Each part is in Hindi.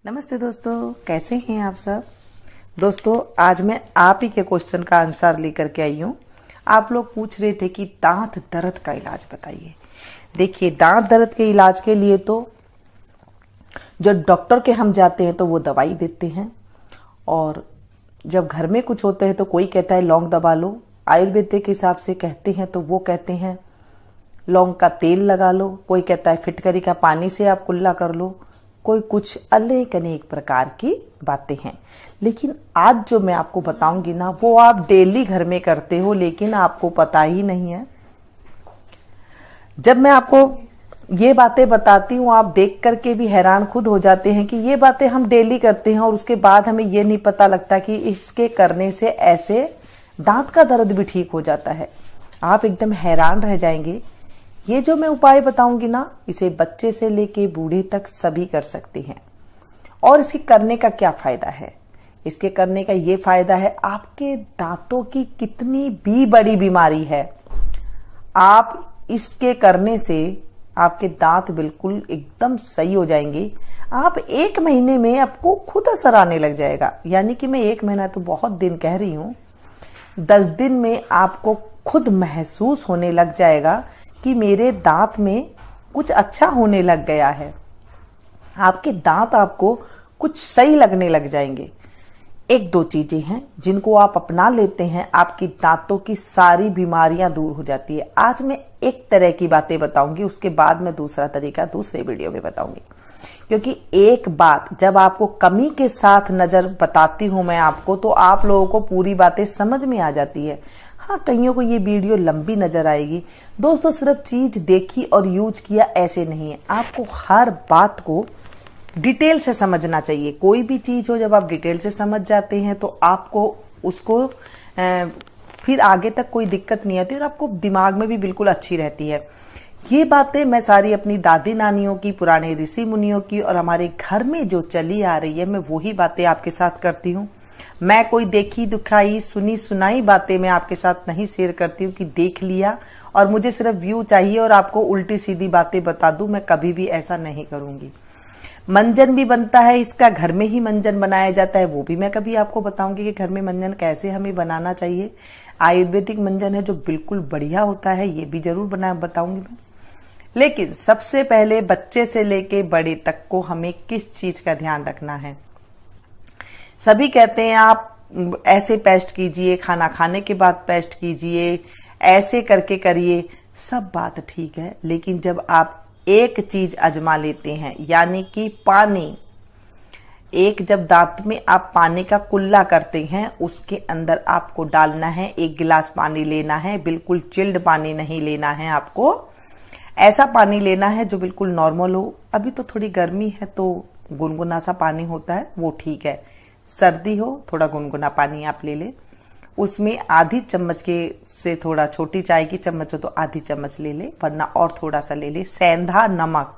नमस्ते दोस्तों, कैसे हैं आप सब। दोस्तों, आज मैं आप ही के क्वेश्चन का आंसर लेकर के आई हूँ। आप लोग पूछ रहे थे कि दांत दर्द का इलाज बताइए। देखिए, दांत दर्द के इलाज के लिए तो जो डॉक्टर के हम जाते हैं तो वो दवाई देते हैं, और जब घर में कुछ होते हैं तो कोई कहता है लौंग दबा लो। आयुर्वेदिक के हिसाब से कहते हैं तो वो कहते हैं लौंग का तेल लगा लो। कोई कहता है फिटकरी का पानी से आप कुल्ला कर लो। कोई कुछ अनेक अनेक प्रकार की बातें हैं। लेकिन आज जो मैं आपको बताऊंगी ना, वो आप डेली घर में करते हो लेकिन आपको पता ही नहीं है। जब मैं आपको ये बातें बताती हूँ, आप देख करके भी हैरान खुद हो जाते हैं कि ये बातें हम डेली करते हैं और उसके बाद हमें ये नहीं पता लगता कि इसके करने से ऐसे दांत का दर्द भी ठीक हो जाता है। आप एकदम हैरान रह जाएंगे। ये जो मैं उपाय बताऊंगी ना, इसे बच्चे से लेके बूढ़े तक सभी कर सकते हैं। और इसके करने का क्या फायदा है? इसके करने का ये फायदा है, आपके दांतों की कितनी भी बड़ी बीमारी है, आप इसके करने से आपके दांत बिल्कुल एकदम सही हो जाएंगे। आप 1 महीने में आपको खुद असर आने लग जाएगा। यानी कि मैं 1 महीना तो बहुत दिन कह रही हूं, 10 दिन में आपको खुद महसूस होने लग जाएगा कि मेरे दांत में कुछ अच्छा होने लग गया है। आपके दांत आपको कुछ सही लगने लग जाएंगे। 1-2 चीजें हैं जिनको आप अपना लेते हैं, आपकी दांतों की सारी बीमारियां दूर हो जाती है। आज मैं एक तरह की बातें बताऊंगी, उसके बाद मैं दूसरा तरीका दूसरे वीडियो में बताऊंगी। क्योंकि एक बात जब आपको कमी के साथ नजर बताती हूं मैं आपको, तो आप लोगों को पूरी बातें समझ में आ जाती है। हाँ, कईयों को ये वीडियो लंबी नजर आएगी। दोस्तों, सिर्फ चीज देखी और यूज किया ऐसे नहीं है। आपको हर बात को डिटेल से समझना चाहिए। कोई भी चीज हो, जब आप डिटेल से समझ जाते हैं तो आपको उसको फिर आगे तक कोई दिक्कत नहीं आती और आपको दिमाग में भी बिल्कुल अच्छी रहती है। ये बातें मैं सारी अपनी दादी नानियों की, पुराने ऋषि मुनियों की और हमारे घर में जो चली आ रही है, मैं वही बातें आपके साथ करती हूँ। मैं कोई देखी दिखाई सुनी सुनाई बातें मैं आपके साथ नहीं शेयर करती हूँ कि देख लिया और मुझे सिर्फ व्यू चाहिए और आपको उल्टी सीधी बातें बता दूं। मैं कभी भी ऐसा नहीं करूंगी। मंजन भी बनता है इसका, घर में ही मंजन बनाया जाता है, वो भी मैं कभी आपको बताऊंगी कि घर में मंजन कैसे हमें बनाना चाहिए। आयुर्वेदिक मंजन है जो बिल्कुल बढ़िया होता है, ये भी जरूर बताऊंगी मैं। लेकिन सबसे पहले बच्चे से लेके बड़े तक को हमें किस चीज का ध्यान रखना है। सभी कहते हैं आप ऐसे पेस्ट कीजिए, खाना खाने के बाद पेस्ट कीजिए, ऐसे करके करिए। सब बात ठीक है, लेकिन जब आप एक चीज आजमा लेते हैं, यानी कि पानी, जब दांत में आप पानी का कुल्ला करते हैं, उसके अंदर आपको डालना है 1 गिलास पानी लेना है। बिल्कुल चिल्ड पानी नहीं लेना है आपको, ऐसा पानी लेना है जो बिल्कुल नॉर्मल हो। अभी तो थोड़ी गर्मी है तो गुनगुना सा पानी होता है, वो ठीक है। सर्दी हो, थोड़ा गुनगुना पानी आप ले ले। उसमें आधी चम्मच के से थोड़ा, छोटी चाय की चम्मच हो तो आधी चम्मच ले ले, वरना और थोड़ा सा ले ले सेंधा नमक।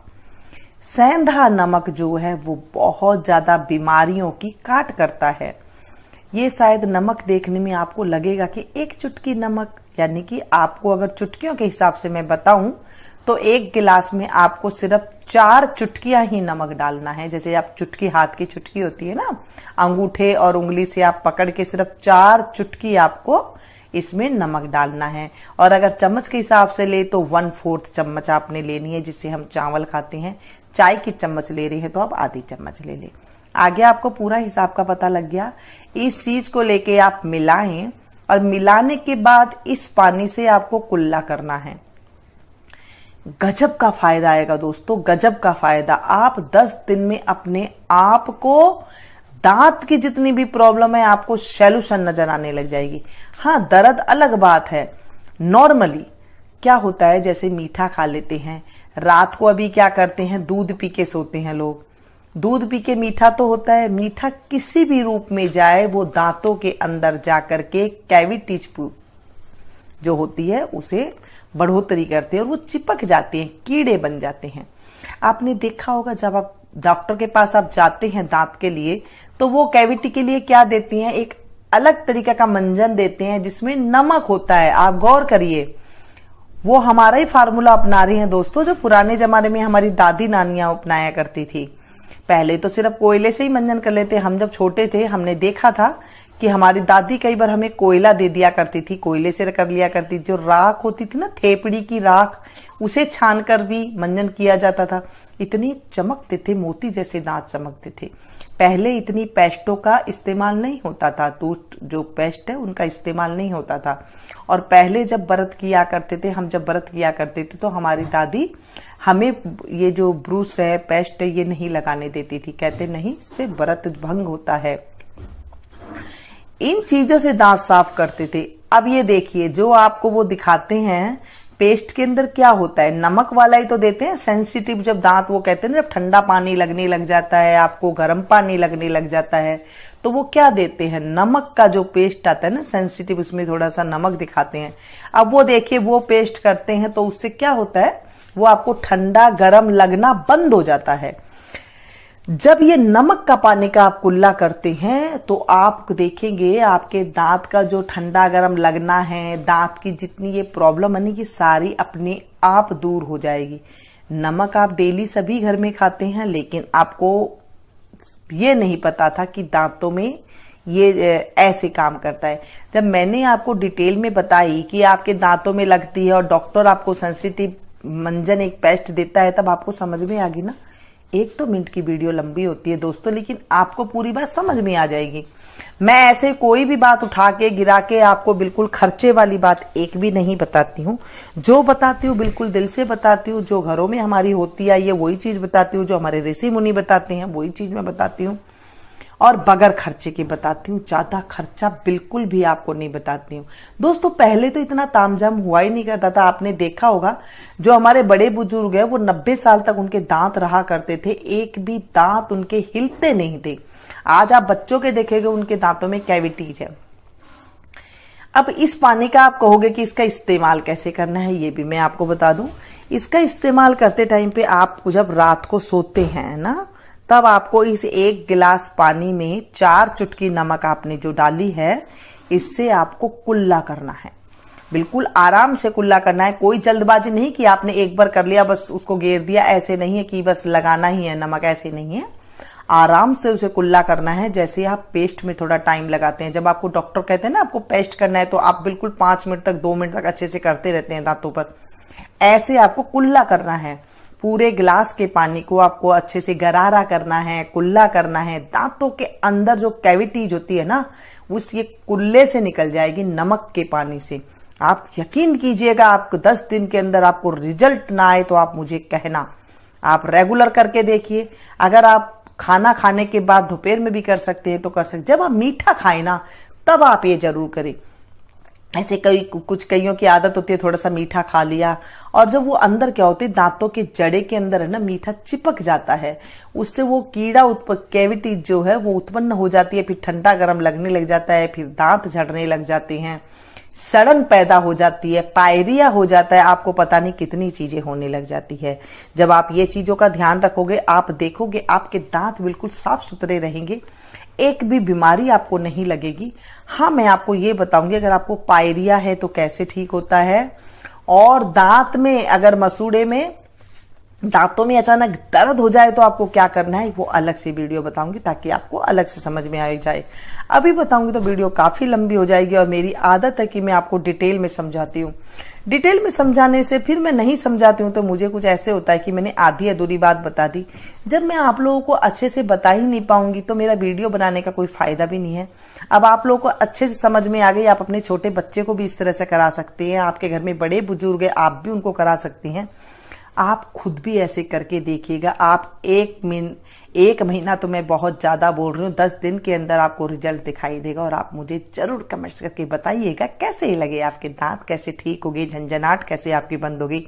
सेंधा नमक जो है वो बहुत ज्यादा बीमारियों की काट करता है। ये शायद नमक देखने में आपको लगेगा कि 1 चुटकी नमक, यानी कि आपको अगर चुटकियों के हिसाब से मैं बताऊं तो 1 गिलास में आपको सिर्फ 4 चुटकियां ही नमक डालना है। जैसे आप चुटकी, हाथ की चुटकी होती है ना, अंगूठे और उंगली से आप पकड़ के सिर्फ 4 चुटकी आपको इसमें नमक डालना है। और अगर चम्मच के हिसाब से ले तो 1/4 चम्मच आपने लेनी है, जिससे हम चावल खाते हैं। चाय की चम्मच ले रहे हैं तो आप आधी चम्मच ले लें। आगे आपको पूरा हिसाब का पता लग गया। इस चीज को लेके आप मिलाएं और मिलाने के बाद इस पानी से आपको कुल्ला करना है। गजब का फायदा आएगा दोस्तों, गजब का फायदा। आप 10 दिन में अपने आप को दांत की जितनी भी प्रॉब्लम है आपको सॉल्यूशन नजर आने लग जाएगी। हाँ, दर्द अलग बात है। नॉर्मली क्या होता है, जैसे मीठा खा लेते हैं, रात को अभी क्या करते हैं, दूध पी के सोते हैं लोग। दूध पी के मीठा तो होता है, मीठा किसी भी रूप में जाए वो दांतों के अंदर जाकर के कैविटीज जो होती है उसे बढ़ोतरी करते हैं और वो चिपक जाते हैं, कीड़े बन जाते हैं। आपने देखा होगा जब आप डॉक्टर के पास आप जाते हैं दांत के लिए, तो वो कैविटी के लिए क्या देती हैं, एक अलग तरीका का मंजन देते हैं जिसमें नमक होता है। आप गौर करिए, वो हमारा ही फार्मूला अपना रहे हैं दोस्तों, जो पुराने जमाने में हमारी दादी नानियां अपनाया करती थी। पहले तो सिर्फ कोयले से ही मंजन कर लेते। हम जब छोटे थे हमने देखा था कि हमारी दादी कई बार हमें कोयला दे दिया करती थी, कोयले से कर लिया करती थी। जो राख होती थी ना, थेपड़ी की राख, उसे छान कर भी मंजन किया जाता था। इतनी चमकते थे, मोती जैसे दांत चमकते थे। पहले इतनी पेस्टों का इस्तेमाल नहीं होता था, टूथ जो पेस्ट है उनका इस्तेमाल नहीं होता था। और पहले जब व्रत किया करते थे, हम जब व्रत किया करते थे तो हमारी दादी हमें ये जो ब्रूस है, पेस्ट है, ये नहीं लगाने देती थी। कहते नहीं, इससे व्रत भंग होता है। इन चीजों से दांत साफ करते थे। अब ये देखिए, जो आपको वो दिखाते हैं पेस्ट के अंदर क्या होता है, नमक वाला ही तो देते हैं। सेंसिटिव जब दांत, वो कहते हैं ना, जब ठंडा पानी लगने लग जाता है, आपको गर्म पानी लगने लग जाता है, तो वो क्या देते हैं, नमक का जो पेस्ट आता है ना सेंसिटिव, उसमें थोड़ा सा नमक दिखाते हैं। अब वो देखिए, वो पेस्ट करते हैं तो उससे क्या होता है, वो आपको ठंडा गर्म लगना बंद हो जाता है। जब ये नमक का पानी का आप कुल्ला करते हैं तो आप देखेंगे आपके दांत का जो ठंडा गर्म लगना है, दांत की जितनी ये प्रॉब्लम है ना, ये सारी अपने आप दूर हो जाएगी। नमक आप डेली सभी घर में खाते हैं, लेकिन आपको ये नहीं पता था कि दांतों में ये ऐसे काम करता है। जब मैंने आपको डिटेल में बताई कि आपके दांतों में लगती है और डॉक्टर आपको सेंसिटिव मंजन एक पेस्ट देता है, तब आपको समझ में आ गई ना। 1-2 मिनट की वीडियो लंबी होती है दोस्तों, लेकिन आपको पूरी बात समझ में आ जाएगी। मैं ऐसे कोई भी बात उठा के गिरा के आपको बिल्कुल खर्चे वाली बात एक भी नहीं बताती हूँ। जो बताती हूँ बिल्कुल दिल से बताती हूँ। जो घरों में हमारी होती आई है वही चीज बताती हूँ, जो हमारे ऋषि मुनि बताते हैं वही चीज मैं बताती हूँ, और बगैर खर्चे की बताती हूँ। ज्यादा खर्चा बिल्कुल भी आपको नहीं बताती हूँ। दोस्तों, पहले तो इतना तामझाम हुआ ही नहीं करता था। आपने देखा होगा जो हमारे बड़े बुजुर्ग हैं वो 90 साल तक उनके दांत रहा करते थे, एक भी दांत उनके हिलते नहीं थे। आज आप बच्चों के देखेंगे उनके दांतों में कैविटीज है। अब इस पानी का आप कहोगे कि इसका इस्तेमाल कैसे करना है, ये भी मैं आपको बता दूं। इसका इस्तेमाल करते टाइम पे आप जब रात को सोते हैं ना, तब आपको इस 1 गिलास पानी में 4 चुटकी नमक आपने जो डाली है, इससे आपको कुल्ला करना है। बिल्कुल आराम से कुल्ला करना है, कोई जल्दबाजी नहीं कि आपने एक बार कर लिया बस उसको घेर दिया। ऐसे नहीं है कि बस लगाना ही है नमक, ऐसे नहीं है। आराम से उसे कुल्ला करना है, जैसे आप पेस्ट में थोड़ा टाइम लगाते हैं। जब आपको डॉक्टर कहते हैं ना आपको पेस्ट करना है, तो आप बिल्कुल 5 मिनट तक 2 मिनट तक अच्छे से करते रहते हैं दांतों पर। ऐसे आपको कुल्ला करना है। पूरे गिलास के पानी को आपको अच्छे से गरारा करना है, कुल्ला करना है। दांतों के अंदर जो कैविटीज होती है ना, उस ये कुल्ले से निकल जाएगी नमक के पानी से। आप यकीन कीजिएगा, आपको 10 दिन के अंदर आपको रिजल्ट ना आए तो आप मुझे कहना। आप रेगुलर करके देखिए। अगर आप खाना खाने के बाद दोपहर में भी कर सकते हैं तो कर सकते। जब आप मीठा खाएं ना, तब आप ये जरूर करें। ऐसे कुछ कईयों की आदत होती है थोड़ा सा मीठा खा लिया, और जब वो अंदर क्या होते है, दांतों के जड़े के अंदर है ना, मीठा चिपक जाता है। उससे वो कीड़ा कैविटी जो है वो उत्पन्न हो जाती है, फिर ठंडा गर्म लगने लग जाता है, फिर दांत झड़ने लग जाते हैं, सड़न पैदा हो जाती है, पायरिया हो जाता है, आपको पता नहीं कितनी चीजें होने लग जाती है। जब आप ये चीजों का ध्यान रखोगे, आप देखोगे आपके दांत बिल्कुल साफ सुथरे रहेंगे, एक भी बीमारी आपको नहीं लगेगी। हाँ, मैं आपको ये बताऊंगी अगर आपको पायरिया है तो कैसे ठीक होता है, और दांत में अगर मसूड़े में दांतों में अचानक दर्द हो जाए तो आपको क्या करना है, वो अलग से वीडियो बताऊंगी ताकि आपको अलग से समझ में आ जाए। अभी बताऊंगी तो वीडियो काफी लंबी हो जाएगी, और मेरी आदत है कि मैं आपको डिटेल में समझाती हूँ। डिटेल में समझाने से फिर मैं नहीं समझाती हूँ तो मुझे कुछ ऐसे होता है कि मैंने आधी अधूरी बात बता दी। जब मैं आप लोगों को अच्छे से बता ही नहीं पाऊंगी तो मेरा वीडियो बनाने का कोई फायदा भी नहीं है। अब आप लोगों को अच्छे से समझ में आ गई, आप अपने छोटे बच्चे को भी इस तरह से करा सकते हैं, आपके घर में बड़े बुजुर्ग है आप भी उनको करा सकती हैं। आप खुद भी ऐसे करके देखिएगा। आप 1 महीना तो मैं बहुत ज्यादा बोल रही हूँ, 10 दिन के अंदर आपको रिजल्ट दिखाई देगा, और आप मुझे जरूर कमेंट्स करके बताइएगा कैसे लगे आपके दांत, कैसे ठीक हो गई, झंझनाहट कैसे आपकी बंद हो गई।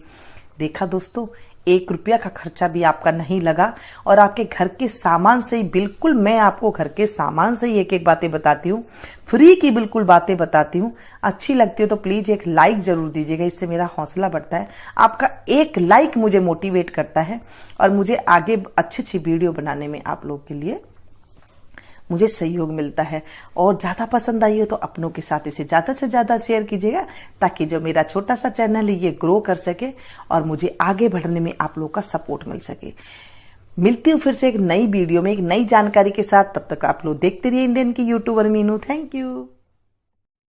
देखा दोस्तों, 1 रुपया का खर्चा भी आपका नहीं लगा, और आपके घर के सामान से ही, बिल्कुल मैं आपको घर के सामान से ही एक बातें बताती हूँ, फ्री की बिल्कुल बातें बताती हूँ। अच्छी लगती है तो प्लीज एक लाइक जरूर दीजिएगा, इससे मेरा हौसला बढ़ता है। आपका एक लाइक मुझे मोटिवेट करता है और मुझे आगे अच्छी वीडियो बनाने में आप लोग के लिए मुझे सहयोग मिलता है। और ज्यादा पसंद आई हो तो अपनों के साथ इसे ज्यादा से ज्यादा शेयर कीजिएगा, ताकि जो मेरा छोटा सा चैनल है ये ग्रो कर सके और मुझे आगे बढ़ने में आप लोग का सपोर्ट मिल सके। मिलती हूँ फिर से एक नई वीडियो में एक नई जानकारी के साथ। तब तक आप लोग देखते रहिए इंडियन की यूट्यूबर मीनू। Thank you.